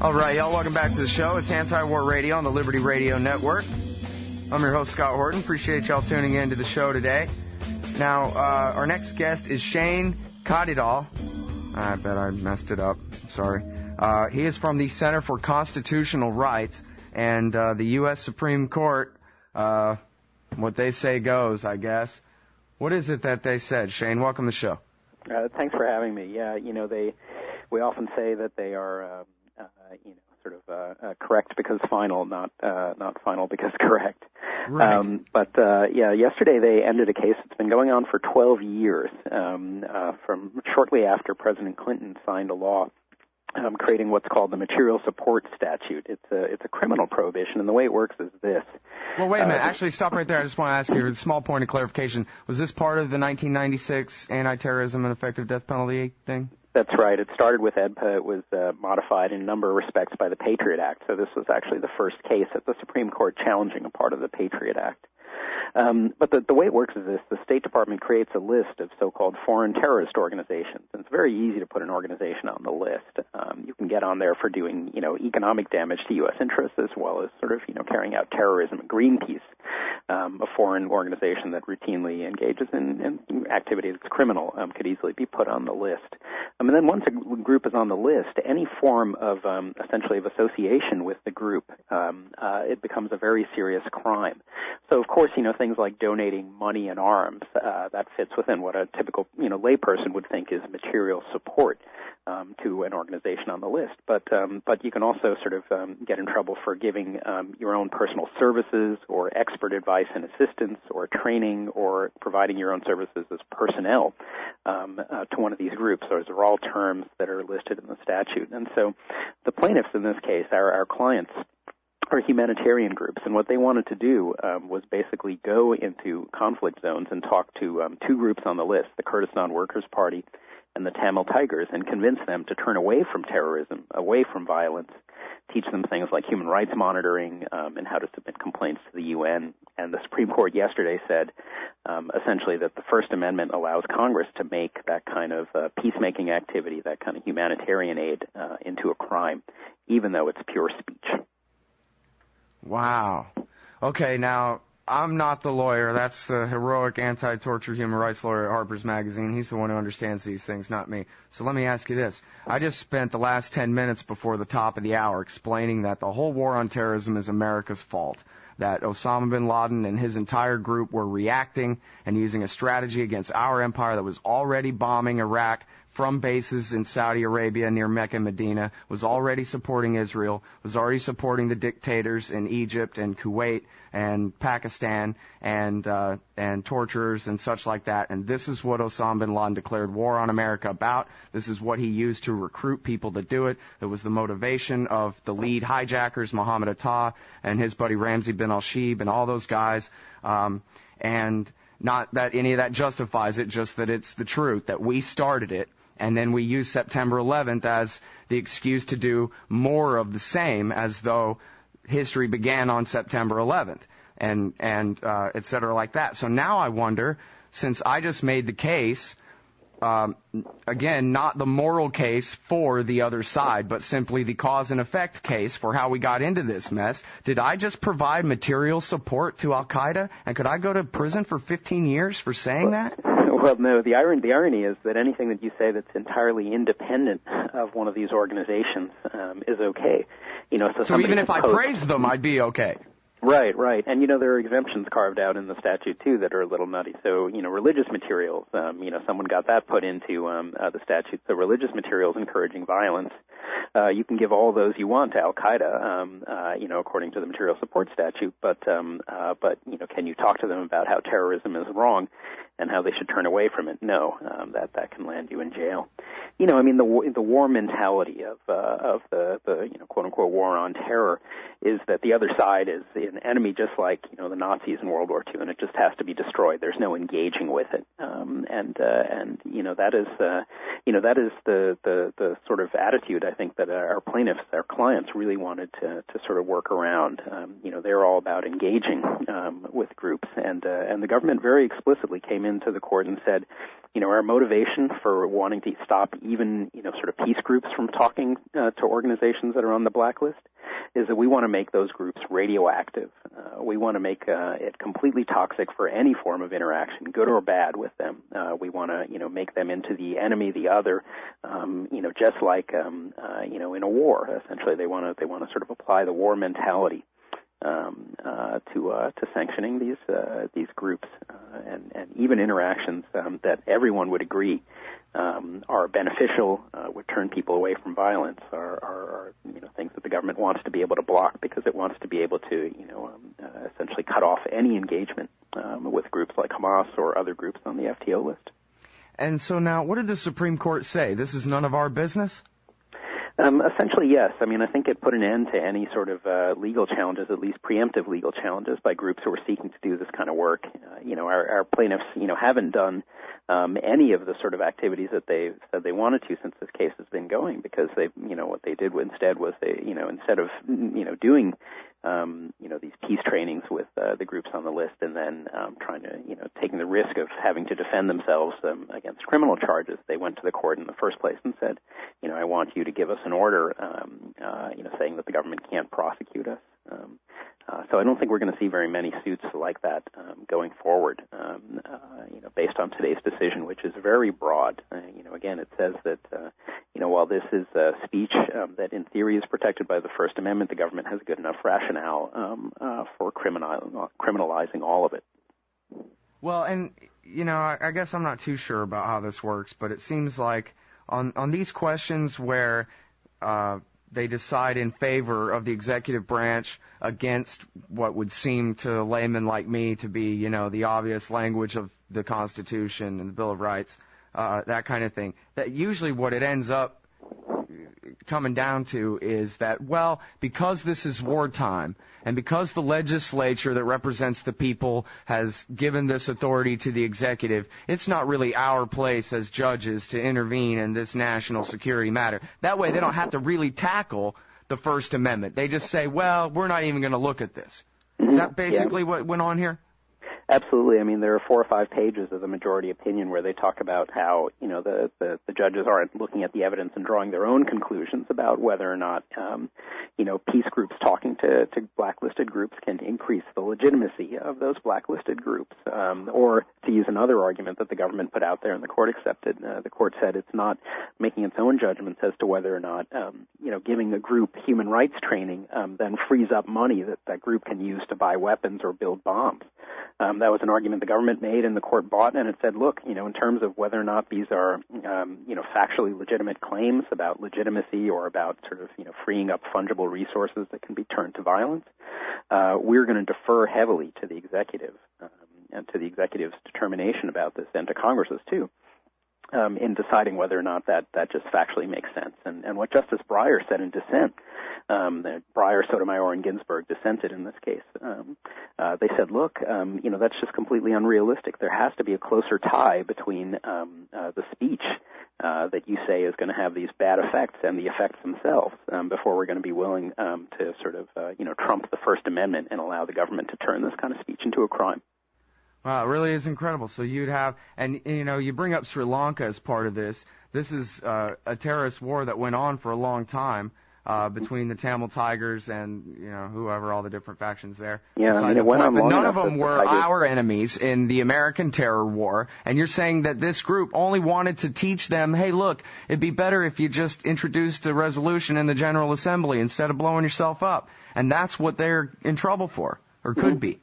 All right, y'all, welcome back to the show. It's Anti-War Radio on the Liberty Radio Network. I'm your host, Scott Horton. Appreciate y'all tuning in to the show today. Now, our next guest is Shayana Kadidal. I bet I messed it up. Sorry. He is from the Center for Constitutional Rights and the U.S. Supreme Court. What they say goes, I guess. What is it that they said? Shane, welcome to the show. Thanks for having me. Yeah, we often say that they are, correct because final, not final because correct. Right. Yesterday they ended a case that's been going on for 12 years, from shortly after President Clinton signed a law creating what's called the Material Support Statute. It's a criminal prohibition, and the way it works is this. Well, wait a minute. Actually, stop right there. I just want to ask you a small point of clarification. Was this part of the 1996 anti-terrorism and effective death penalty thing? That's right. It started with AEDPA. It was modified in a number of respects by the Patriot Act. So this was actually the first case at the Supreme Court challenging a part of the Patriot Act. But the way it works is this. The State Department creates a list of so-called foreign terrorist organizations. And it's very easy to put an organization on the list. You can get on there for doing, economic damage to U.S. interests as well as carrying out terrorism. Greenpeace, a foreign organization that routinely engages in activity that's criminal, could easily be put on the list. And then once a group is on the list, any form of essentially of association with the group, it becomes a very serious crime. So, of course, things like donating money and arms, that fits within what a typical, layperson would think is material support to an organization on the list. But you can also get in trouble for giving your own personal services or expert advice and assistance or training or providing your own services as personnel to one of these groups. Those are all terms that are listed in the statute. And so the plaintiffs in this case, our clients, are humanitarian groups, and what they wanted to do was basically go into conflict zones and talk to two groups on the list, the Kurdistan Workers' Party and the Tamil Tigers, and convince them to turn away from terrorism, away from violence, teach them things like human rights monitoring and how to submit complaints to the UN. And the Supreme Court yesterday said essentially that the First Amendment allows Congress to make that kind of peacemaking activity, that kind of humanitarian aid into a crime, even though it's pure speech. Wow. Okay, now, I'm not the lawyer. That's the heroic anti-torture human rights lawyer at Harper's Magazine. He's the one who understands these things, not me. So let me ask you this. I just spent the last 10 minutes before the top of the hour explaining that the whole war on terrorism is America's fault, that Osama bin Laden and his entire group were reacting and using a strategy against our empire that was already bombing Iraq from bases in Saudi Arabia near Mecca and Medina, was already supporting Israel, was already supporting the dictators in Egypt and Kuwait and Pakistan and torturers and such like that. And this is what Osama bin Laden declared war on America about. This is what he used to recruit people to do it. It was the motivation of the lead hijackers, Mohammed Atta and his buddy Ramzi bin al-Shibh and all those guys. And not that any of that justifies it, just that it's the truth, that we started it. And then we use September 11th as the excuse to do more of the same, as though history began on September 11th, and et cetera like that. So now I wonder, since I just made the case, again, not the moral case for the other side, but simply the cause and effect case for how we got into this mess, did I just provide material support to Al-Qaeda? And could I go to prison for 15 years for saying that? Well, no, the irony is that anything that you say that's entirely independent of one of these organizations is okay. So even if I praise them, I'd be okay. Right. And, there are exemptions carved out in the statute, too, that are a little nutty. So, religious materials, someone got that put into the statute. So religious materials encouraging violence, you can give all those you want to Al-Qaeda, according to the material support statute. But can you talk to them about how terrorism is wrong and how they should turn away from it? No, that can land you in jail. The war mentality of the quote unquote war on terror is that the other side is an enemy, just like the Nazis in World War II, and it just has to be destroyed. There's no engaging with it, and that is the sort of attitude I think that our plaintiffs, our clients, really wanted to sort of work around. They're all about engaging with groups, and the government very explicitly came into the court and said, our motivation for wanting to stop even sort of peace groups from talking to organizations that are on the blacklist is that we want to make those groups radioactive. We want to make it completely toxic for any form of interaction, good or bad, with them. We want to, make them into the enemy, the other, just like, in a war. Essentially, they want to sort of apply the war mentality to sanctioning these groups, and even interactions that everyone would agree are beneficial, would turn people away from violence, are things that the government wants to be able to block because it wants to be able to essentially cut off any engagement with groups like Hamas or other groups on the FTO list. And so now, what did the Supreme Court say? This is none of our business? Essentially, yes. I mean, I think it put an end to any sort of legal challenges, at least preemptive legal challenges, by groups who were seeking to do this kind of work. Our plaintiffs, haven't done any of the sort of activities that they said they wanted to since this case has been going, because they, what they did instead was they, instead of, doing, these peace trainings with the groups on the list and then trying to, taking the risk of having to defend themselves against criminal charges, they went to the court in the first place and said, I want you to give us an order, saying that the government can't prosecute us. So I don't think we're going to see very many suits like that going forward, based on today's decision, which is very broad. Again, it says that, while this is speech that in theory is protected by the First Amendment, the government has good enough rationale for criminalizing all of it. Well, and, I guess I'm not too sure about how this works, but it seems like on these questions where they decide in favor of the executive branch against what would seem to laymen like me to be, the obvious language of the Constitution and the Bill of Rights, that kind of thing, that usually what it ends up coming down to is that, well, because this is wartime and because the legislature that represents the people has given this authority to the executive, it's not really our place as judges to intervene in this national security matter. That way they don't have to really tackle the First Amendment. They just say, well, we're not even going to look at this. Is that basically what went on here? Absolutely. I mean, there are 4 or 5 pages of the majority opinion where they talk about how, the judges aren't looking at the evidence and drawing their own conclusions about whether or not, peace groups talking to blacklisted groups can increase the legitimacy of those blacklisted groups. Or to use another argument that the government put out there and the court accepted, the court said it's not making its own judgments as to whether or not, giving a group human rights training then frees up money that group can use to buy weapons or build bombs. That was an argument the government made and the court bought, and it said, look, in terms of whether or not these are, factually legitimate claims about legitimacy or about sort of, freeing up fungible resources that can be turned to violence, we're going to defer heavily to the executive and to the executive's determination about this, and to Congress's too, in deciding whether or not that just factually makes sense. And what Justice Breyer said in dissent, Breyer, Sotomayor, and Ginsburg dissented in this case. They said, look, that's just completely unrealistic. There has to be a closer tie between the speech that you say is going to have these bad effects and the effects themselves before we're going to be willing to sort of, trump the First Amendment and allow the government to turn this kind of speech into a crime. Wow, it really is incredible. So you'd have, and you bring up Sri Lanka as part of this. This is a terrorist war that went on for a long time between the Tamil Tigers and whoever, all the different factions there. Yeah, I mean, it went on long enough. None of them were our enemies in the American terror war. And you're saying that this group only wanted to teach them, hey, look, it'd be better if you just introduced a resolution in the General Assembly instead of blowing yourself up. And that's what they're in trouble for, or could be.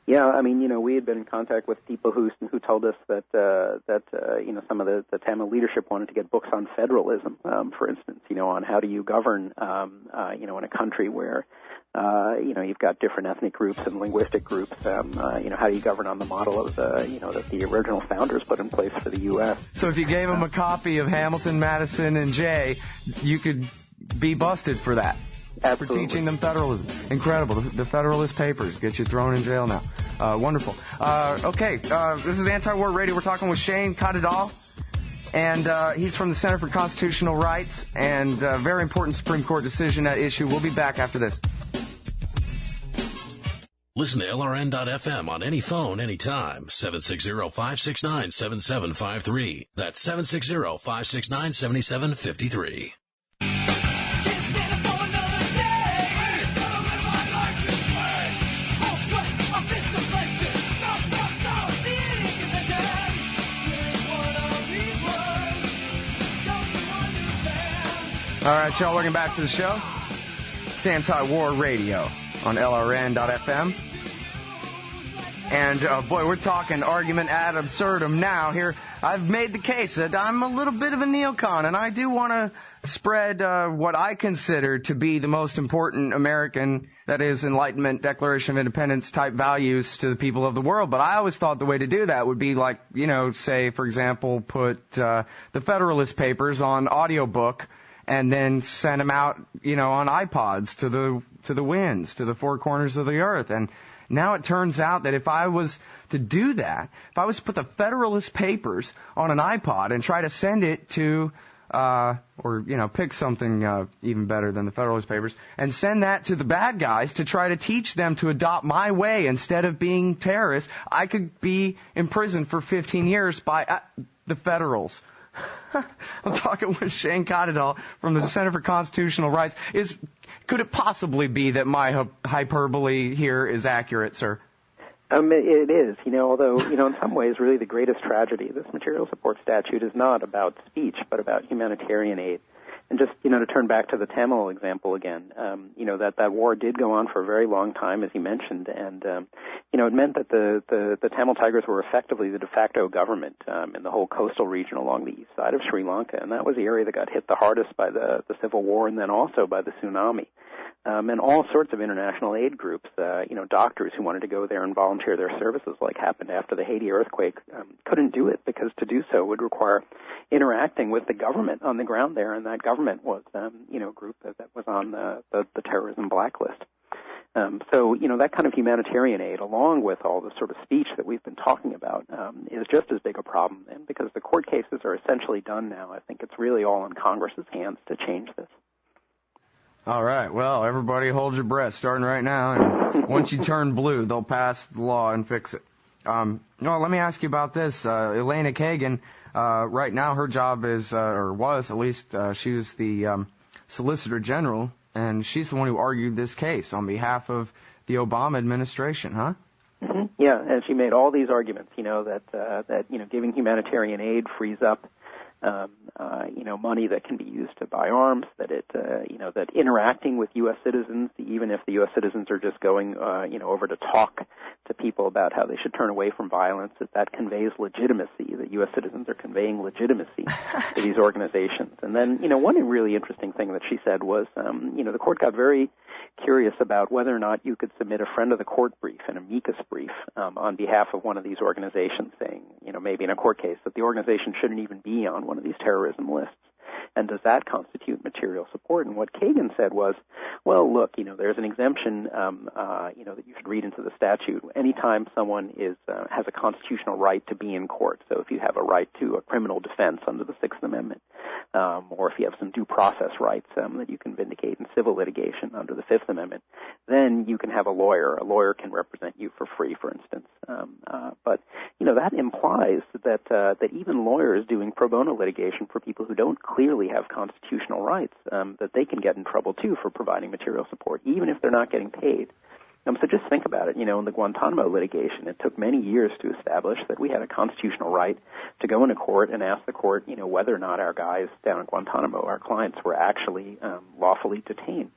Yeah, I mean, we had been in contact with people who told us that some of the Tamil leadership wanted to get books on federalism, for instance, on how do you govern, in a country where, you've got different ethnic groups and linguistic groups, how do you govern on the model of, that the original founders put in place for the U.S. So if you gave them a copy of Hamilton, Madison, and Jay, you could be busted for that. Absolutely. For teaching them federalism. Incredible. The Federalist Papers get you thrown in jail now. Wonderful. Okay, this is Anti-War Radio. We're talking with Shayana Kadidal, and he's from the Center for Constitutional Rights, and very important Supreme Court decision at issue. We'll be back after this. Listen to LRN.FM on any phone, anytime. 760-569-7753. That's 760-569-7753. All right, y'all, welcome back to the show. It's Anti-War Radio on LRN.FM. And, boy, we're talking argument ad absurdum now here. I've made the case that I'm a little bit of a neocon, and I do want to spread what I consider to be the most important American, that is, Enlightenment, Declaration of Independence type values to the people of the world. But I always thought the way to do that would be like, say, for example, put the Federalist Papers on audiobook and then send them out, on iPods to the winds, to the four corners of the earth. And now it turns out that if I was to do that, if I was to put the Federalist Papers on an iPod and try to send it to, pick something even better than the Federalist Papers, and send that to the bad guys to try to teach them to adopt my way instead of being terrorists, I could be imprisoned for 15 years by the Federals. I'm talking with Shayana Kadidal from the Center for Constitutional Rights. Could it possibly be that my hyperbole here is accurate, sir? It is, although, in some ways, really the greatest tragedy, this material support statute is not about speech, but about humanitarian aid. And just, to turn back to the Tamil example again, that war did go on for a very long time, as you mentioned, and, it meant that the Tamil Tigers were effectively the de facto government in the whole coastal region along the east side of Sri Lanka, and that was the area that got hit the hardest by the civil war and then also by the tsunami. And all sorts of international aid groups, doctors who wanted to go there and volunteer their services like happened after the Haiti earthquake, couldn't do it because to do so would require interacting with the government on the ground there, and that government was, a group that was on the terrorism blacklist. So, that kind of humanitarian aid, along with all the sort of speech that we've been talking about, is just as big a problem. And because the court cases are essentially done now, I think it's really all in Congress's hands to change this. All right. Well, everybody hold your breath starting right now. And once you turn blue, they'll pass the law and fix it. Let me ask you about this. Elena KaganÄ, right now her job is, or was at least, she was the Solicitor General, and she's the one who argued this case on behalf of the Obama administration, huh? Mm-hmm. Yeah, and she made all these arguments, that giving humanitarian aid frees up money that can be used to buy arms, that that interacting with U.S. citizens, even if the U.S. citizens are just going, over to talk to people about how they should turn away from violence, that conveys legitimacy, that U.S. citizens are conveying legitimacy to these organizations. And then, one really interesting thing that she said was, the court got very curious about whether or not you could submit a friend of the court brief, an amicus brief, on behalf of one of these organizations saying, maybe in a court case, that the organization shouldn't even be on one of these terrorism lists. And does that constitute material support? And what Kagan said was, well, look, there's an exemption, that you should read into the statute. Anytime someone has a constitutional right to be in court, so if you have a right to a criminal defense under the Sixth Amendment, or if you have some due process rights that you can vindicate in civil litigation under the Fifth Amendment, then you can have a lawyer. A lawyer can represent you for free, for instance. But that implies that even lawyers doing pro bono litigation for people who don't clearly have constitutional rights, that they can get in trouble too for providing material support, even if they're not getting paid. So just think about it. In the Guantanamo litigation, it took many years to establish that we had a constitutional right to go into court and ask the court, whether or not our guys down at Guantanamo, our clients, were actually lawfully detained.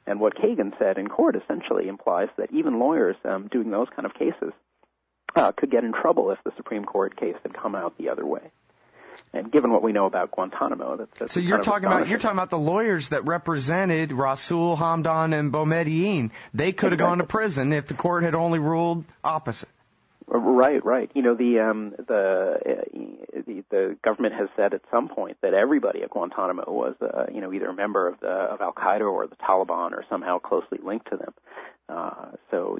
And what Kagan said in court essentially implies that even lawyers doing those kind of cases could get in trouble if the Supreme Court case had come out the other way. And given what we know about Guantanamo, that's so you're talking about the lawyers that represented Rasul, Hamdan, and Boumediene. They could have gone to prison if the court had only ruled opposite. Right. You know, the government has said at some point that everybody at Guantanamo was, either a member of Al Qaeda or the Taliban or somehow closely linked to them. So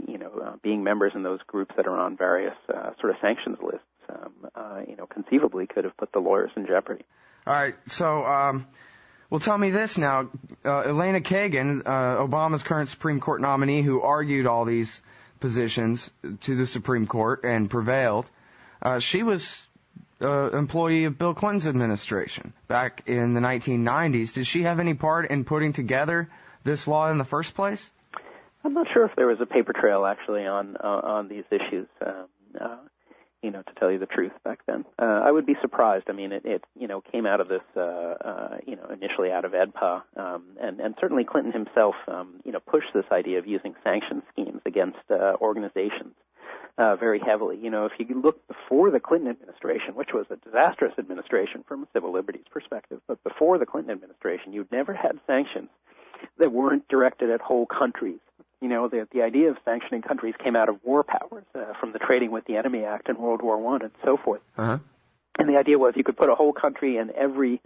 being members in those groups that are on various sort of sanctions lists, conceivably could have put the lawyers in jeopardy. All right. So, well, tell me this now. Elena KaganÄ, Obama's current Supreme Court nominee, who argued all these positions to the Supreme Court and prevailed, she was employee of Bill Clinton's administration back in the 1990s. Did she have any part in putting together this law in the first place? I'm not sure if there was a paper trail actually on these issues. To tell you the truth, back then, I would be surprised. I mean, it came out of this, initially out of EDPA, and certainly Clinton himself, pushed this idea of using sanction schemes against organizations very heavily. If you look before the Clinton administration, which was a disastrous administration from a civil liberties perspective, but before the Clinton administration, you'd never had sanctions that weren't directed at whole countries. The idea of sanctioning countries came out of war powers, from the Trading with the Enemy Act in World War I and so forth. Uh-huh. And the idea was you could put a whole country and every,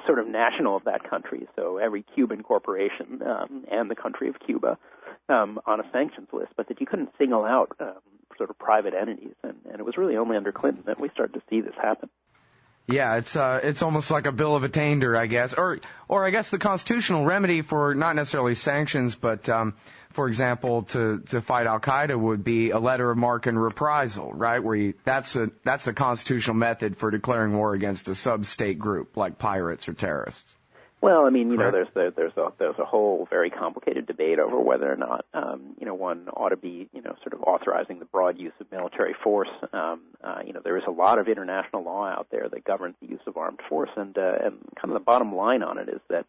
sort of national of that country, so every Cuban corporation and the country of Cuba on a sanctions list, but that you couldn't single out sort of private entities. And it was really only under Clinton that we started to see this happen. Yeah, it's almost like a bill of attainder, I guess, or I guess the constitutional remedy for not necessarily sanctions, but for example, to fight Al Qaeda would be a letter of marque and reprisal, right? That's a constitutional method for declaring war against a sub-state group like pirates or terrorists. Well, I mean, there's a whole very complicated debate over whether or not, one ought to be, sort of authorizing the broad use of military force. There is a lot of international law out there that governs the use of armed force, and kind of the bottom line on it is that,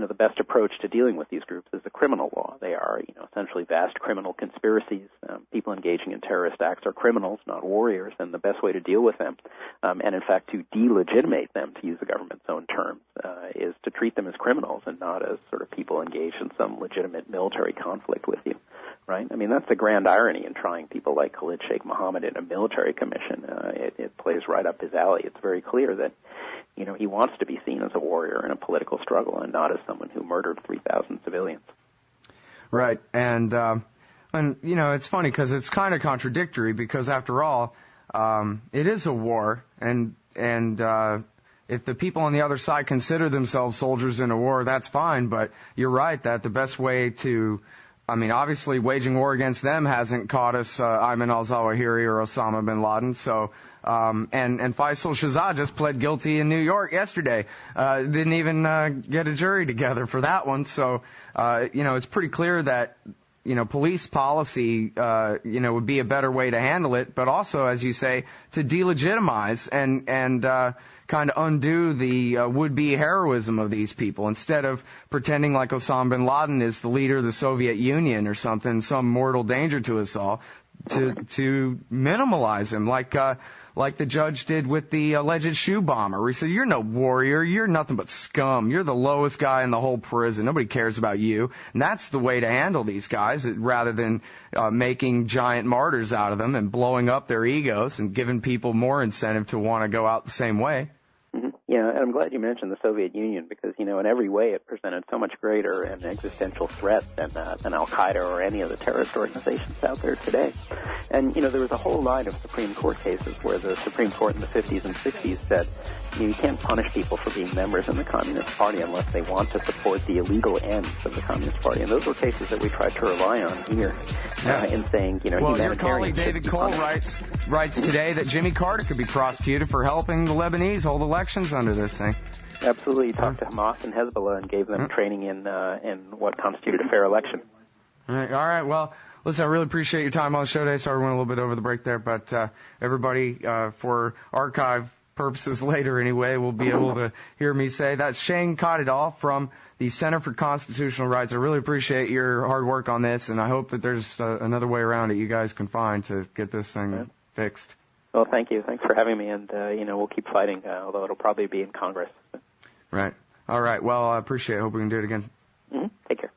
the best approach to dealing with these groups is the criminal law. They are, essentially vast criminal conspiracies. People engaging in terrorist acts are criminals, not warriors, and the best way to deal with them, and in fact to delegitimate them, to use the government's own terms, is to treat them as criminals and not as sort of people engaged in some legitimate military conflict with you, right? I mean, that's the grand irony in trying people like Khalid Sheikh Mohammed in a military commission. It plays right up his alley. It's very clear that, he wants to be seen as a warrior in a political struggle and not as someone who murdered 3,000 civilians. Right, and it's funny because it's kind of contradictory because after all, it is a war, and if the people on the other side consider themselves soldiers in a war, that's fine, but you're right that the best way to, obviously waging war against them hasn't caught us Ayman al-Zawahiri or Osama bin Laden, so, and Faisal Shahzad just pled guilty in New York yesterday, didn't even get a jury together for that one, so, it's pretty clear that, police policy, would be a better way to handle it, but also, as you say, to delegitimize and kind of undo the would-be heroism of these people instead of pretending like Osama bin Laden is the leader of the Soviet Union or something, some mortal danger to us all, to minimalize him like the judge did with the alleged shoe bomber, where he said, you're no warrior, you're nothing but scum, you're the lowest guy in the whole prison, nobody cares about you. And that's the way to handle these guys, rather than making giant martyrs out of them and blowing up their egos and giving people more incentive to want to go out the same way. Mm-hmm. Yeah, and I'm glad you mentioned the Soviet Union because, in every way it presented so much greater an existential threat than Al-Qaeda or any of the terrorist organizations out there today. And, there was a whole line of Supreme Court cases where the Supreme Court in the 50s and 60s said, you can't punish people for being members in the Communist Party unless they want to support the illegal ends of the Communist Party. And those were cases that we tried to rely on here in saying, well, your colleague David Cole writes today that Jimmy Carter could be prosecuted for helping the Lebanese hold elections under this thing. Absolutely. He talked to Hamas and Hezbollah and gave them training in what constituted a fair election. All right. Well, listen, I really appreciate your time on the show today. Sorry we went a little bit over the break there, but everybody, for archive purposes later anyway, will be able to hear me say that's Shayana Kadidal from the Center for Constitutional Rights. I really appreciate your hard work on this, and I hope that there's another way around it you guys can find to get this thing fixed. Well, thank you. Thanks for having me, and, we'll keep fighting, although it'll probably be in Congress. Right. All right. Well, I appreciate it. Hope we can do it again. Mm-hmm. Take care.